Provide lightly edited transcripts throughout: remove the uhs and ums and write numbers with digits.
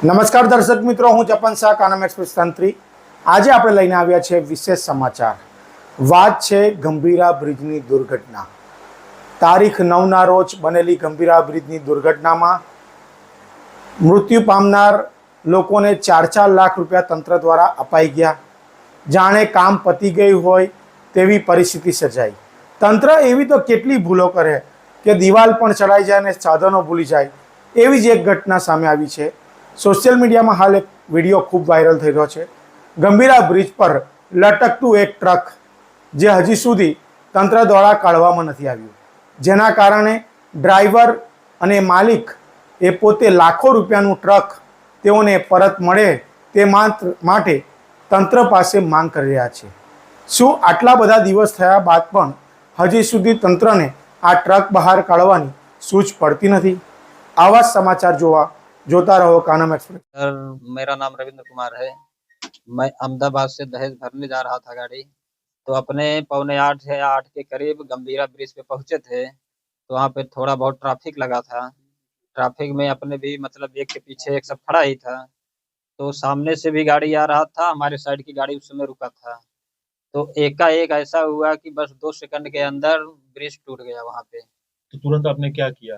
નમસ્કાર દર્શક મિત્રો, હું જપન શાહ, કાનમ એક્સપ્રેસ તંત્રી. આજે આપણે લઈને આવ્યા છે વિશેષ સમાચાર. વાત છે ગંભીરા બ્રિજની દુર્ઘટના. તારીખ 9ના રોજ બનેલી ગંભીરા બ્રિજની દુર્ઘટનામાં મૃત્યુ પામનાર લોકોને 4 લાખ રૂપિયા તંત્ર દ્વારા અપાઈ ગયા. જાણે કામ પતી ગયું હોય તેવી પરિસ્થિતિ સર્જાઈ. તંત્ર એવી તો કેટલી ભૂલો કરે કે દિવાલ પણ ચડાઈ જાય અને સાધનો ભૂલી જાય. એવી જ એક ઘટના સામે આવી છે. સોશિયલ મીડિયામાં હાલ એક વિડીયો ખૂબ વાયરલ થઈ રહ્યો છે. ગંભીરા બ્રિજ પર લટકતું એક ટ્રક જે હજી સુધી તંત્ર દ્વારા કાઢવામાં નથી આવ્યું, જેના કારણે ડ્રાઈવર અને માલિક એ પોતે લાખો રૂપિયાનું ટ્રક તેઓને પરત મળે તે માટે તંત્ર પાસે માંગ કરી રહ્યા છે. શું આટલા બધા દિવસ થયા બાદ પણ હજી સુધી તંત્રને આ ટ્રક બહાર કાઢવાની સૂઝ પડતી નથી? આવા સમાચાર જોતા रहो कानम एक्सप्रेस। सर, मेरा नाम रविंद्र कुमार है। मैं अहमदाबाद से दहेज भरने जा रहा था गाड़ी, तो अपने 7:45 या 8 के करीब गंभीरा ब्रिज पे पहुंचे थे। तो वहाँ पे थोड़ा बहुत ट्रैफिक लगा था। ट्रैफिक में अपने भी मतलब एक के पीछे एक सब खड़ा ही था। तो सामने से भी गाड़ी आ रहा था, हमारे साइड की गाड़ी उस समय रुका था। तो एकाएक ऐसा हुआ कि बस 2 सेकंड के अंदर ब्रिज टूट गया वहाँ पे। तो तुरंत आपने क्या किया?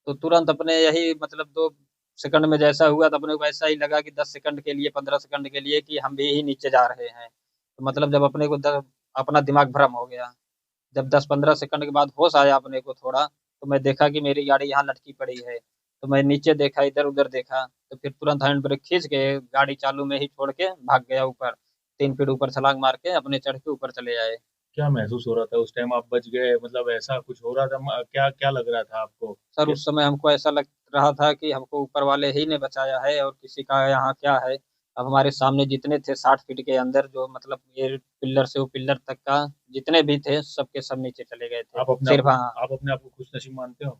तो तुरंत अपने यही मतलब 2 सेकंड में जैसा हुआ तो अपने को ऐसा ही लगा कि 10 सेकंड के लिए 15 सेकंड के लिए कि हम भी ही नीचे जा रहे हैं। तो मतलब जब अपने को अपना दिमाग भ्रम हो गया। जब 10-15 सेकंड के बाद होश आया अपने को थोड़ा, तो मैं देखा कि मेरी गाड़ी यहाँ लटकी पड़ी है। तो मैं नीचे देखा, इधर-उधर देखा, तो फिर तुरंत हैंड ब्रेक खींच के गाड़ी चालू में ही छोड़ के भाग गया ऊपर। 3 फीट ऊपर छलांग मार के अपने चढ़ के ऊपर चले आए। क्या महसूस हो रहा था उस टाइम? आप बच गए, मतलब ऐसा कुछ हो रहा था? क्या क्या लग रहा था आपको? सर, उस समय हमको ऐसा लग रहा था कि हमको ऊपर वाले ही ने बचाया है और किसी का यहाँ क्या है। अब हमारे सामने जितने थे 60 फीट के अंदर, जो मतलब ये पिल्लर से वो पिल्लर तक का जितने भी थे सबके सब नीचे चले गए थे। सिर्फ हाँ, आप अपने आप को खुशनसीब मानते हो?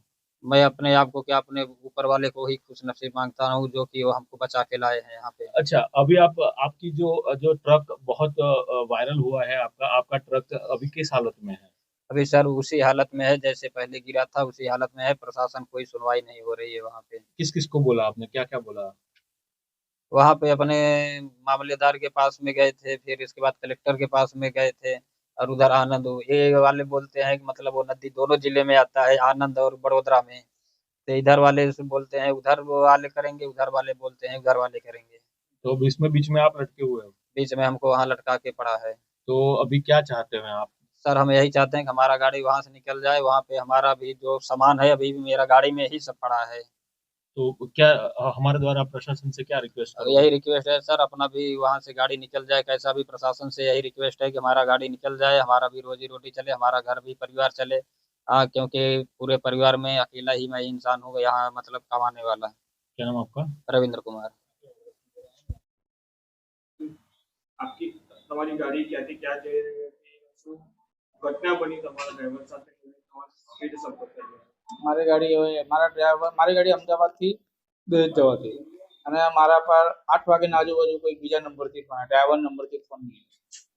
मैं अपने आप को क्या अपने ऊपर वाले को ही खुश नसीब मांगता हूँ जो कि वो हमको बचा के लाए हैं यहाँ पे। अच्छा, अभी आप आपकी जो जो ट्रक बहुत वायरल हुआ है, आपका आपका ट्रक अभी किस हालत में है? अभी सर उसी हालत में है जैसे पहले गिरा था, उसी हालत में है। प्रशासन कोई सुनवाई नहीं हो रही है वहाँ पे। किस किस को बोला आपने? क्या क्या बोला? वहाँ पे अपने मामलेदार के पास में गए थे, फिर इसके बाद कलेक्टर के पास में गए थे। और उधर आनंद ये वाले बोलते हैं कि मतलब वो नदी दोनों जिले में आता है, आनंद और बड़ोदरा में। तो इधर वाले से बोलते हैं उधर वो वाले करेंगे, उधर वाले बोलते हैं उधर वाले करेंगे। तो अब इसमें बीच में आप लटके हुए हो, बीच में हमको वहाँ लटका के पड़ा है। तो अभी क्या चाहते हैं आप? सर, हम यही चाहते हैं कि हमारा गाड़ी वहाँ से निकल जाए। वहाँ पे हमारा भी जो सामान है अभी भी मेरा गाड़ी में ही सब पड़ा है। तो क्या हमारे द्वारा प्रशासन से क्या रिक्वेस्ट अब करोगे? यही रिक्वेस्ट है सर, अपना भी वहाँ से गाड़ी निकल जाए। कैसा भी प्रशासन से यही रिक्वेस्ट है कि हमारा गाड़ी निकल जाए, हमारा भी रोजी रोटी चले, हमारा घर भी परिवार चले। हाँ, क्योंकि पूरे परिवार में अकेला ही मैं इंसान हूँ यहाँ मतलब कमाने वाला। क्या नाम आपका? रविंद्र कुमार। आपकी તમારી ગાડી ક્યાંથી ક્યાં જઈ રહી હતી, શું ઘટના બની તમારા ડ્રાઈવર સાથે, સ્પીડ સંપર્ક કર્યો? મારી ગાડી અમદાવાદથી દહેજ જવાથી અને મારા પર 8 વાગ્યાના આજુબાજુ કોઈ બીજા નંબરથી ડ્રાઈવર નંબરથી ફોન કર્યો.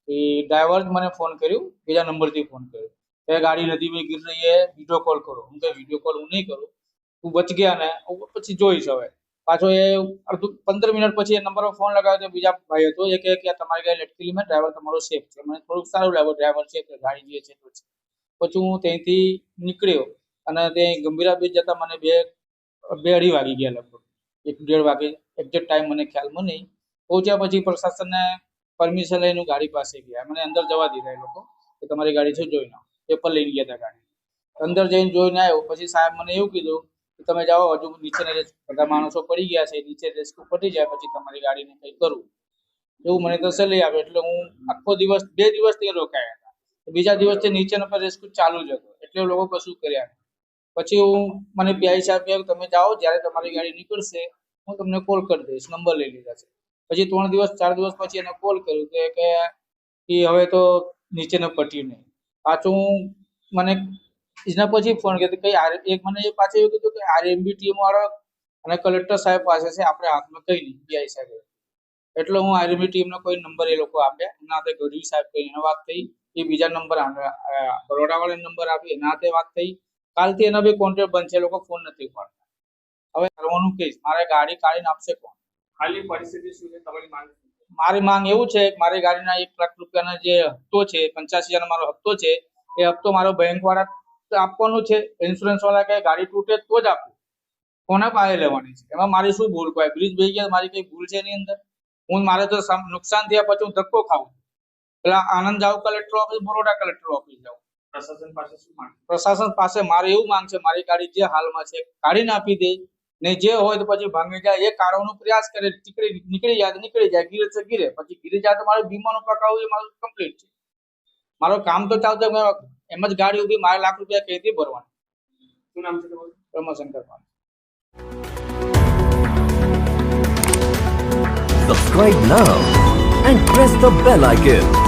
એ ડ્રાઈવર જ મને ફોન કર્યું, બીજા નંબરથી ફોન કર્યો કે ગાડી નદી में गिर रही है, वीडियो कॉल करो. હું કે વિડીયો કોલ હું નહીં કરું, તું બચ ગયા ને પછી જોઈશ. હવે પાછો એ 15 મિનિટ પછી એ નંબર પર ફોન લગાવ્યો તો બીજા ભાઈ હતો, એ કહે કે તમારી ગાડી લટકેલી મેં, ડ્રાઈવર તમારો સેફ છે. મને થોડુંક સારું લાગ્યું, ડ્રાઈવર છે કે ગાડી જે છે તો છે. પછી હું ત્યાંથી નીકળ્યો અને તે ગંભીરા બ્રિજ જતા મને 2-2:30 વાગી ગયા, લગભગ 1-1:30 વાગે. એક્ઝેક્ટ ટાઈમ મને ખ્યાલમાં નહીં. પહોંચ્યા પછી પ્રશાસનને પરમિશન લઈને ગાડી પાસે ગયા. મને અંદર જવા દીધા એ લોકો કે તમારી ગાડી છે જોઈ નાખો. પેપર લઈને ગયા હતા ગાડી. અંદર જઈને જોઈને આવ્યો. પછી સાહેબ મને એવું કીધું કે તમે જાઓ, હજુ નીચેને બધા માણસો પડી ગયા છે, નીચે રેસ્ક્યુ પતી જાય પછી તમારી ગાડીને કંઈ કરવું, એવું મને તસલ્લી આવે. એટલે હું આખો દિવસ 2 દિવસ ત્યાં રોકાયા હતા. બીજા દિવસથી નીચેનો પર રેસ્ક્યુ ચાલુ જ હતો, એટલે લોકો કશું કર્યા નહીં. પછી મને પીઆઈ સાહેબ કહ્યું તમે જાઓ, જ્યારે તમારી ગાડી નીકળશે હું તમને કોલ કરી દઈશ. નંબર લઈ લીધા છે. પછી 3 દિવસ 4 દિવસ પછી એને કોલ કર્યું કે હવે તો નીચેને પટ્યું નહીં. પાછું મને એના પછી ફોન કર્યો કઈ એક મને એ પાછું એવું કીધું કે આરએમબી ટીમ વાળો અને કલેક્ટર સાહેબ પાસે છે, આપણે હાથમાં કંઈ નહીં, પીઆઈ સાહેબ. એટલે હું આરએમબી ટીમનો કોઈ નંબર એ લોકો આપ્યા, એના હાથે ગઢવી સાહેબ કહી એને વાત થઈ. એ બીજા નંબર બરોડા વાળા નંબર આપી, એના હાથે વાત થઈ. કાલથી એના બી કોન્ટેક્ટ બંધ છે, લોકો ફોન નથી ઉપાડતા. હવે કરવાનું કહીશ, મારે ગાડી કાઢીને આપશે કોણ? હાલની પરિસ્થિતિ શું છે, તમારી માંગ શું છે? મારી માંગ એવું છે કે મારી ગાડીના 1 લાખ રૂપિયાનો જે હપ્તો છે 85,000 મારો હપ્તો છે એ હપ્તો મારો બેંક વાળા આપવાનો છે. ઇન્સ્યોરન્સ વાળા કે ગાડી તૂટે તો જ આપું, કોના પાસે લેવાની છે? એમાં મારી શું ભૂલ? કોઈ બ્રિજ ભાઈ ગયા મારી કઈ ભૂલ છે એની અંદર? મારે તો નુકસાન થયા પછી હું ધક્કો ખાઉં, પેલા આનંદ જાઉં collector office, Baroda collector office જાઉં. પ્રશાસન પાસે શું માંગ? પ્રશાસન પાસે મારે એવું માંગ છે મારી ગાડી જે હાલમાં છે કાઢીને આપી દે, ને જે હોય તો પછી ભાંગી જાય એ કાઢવાનો પ્રયાસ કરે, નીકળી જાય તો નીકળી જાય, ગીરે તો ગીરે, પછી ગીરી જાય તો મારો વીમાનો પકાવું એ મારું કમ્પ્લીટ છે. મારો કામ તો ચાલતું, એમ જ ગાડી ઉભી, મારે લાખ રૂપિયા કઈથી ભરવાના? શું નામ છે તમારું? પ્રમોશંકર પાલ. Subscribe now and press the bell icon.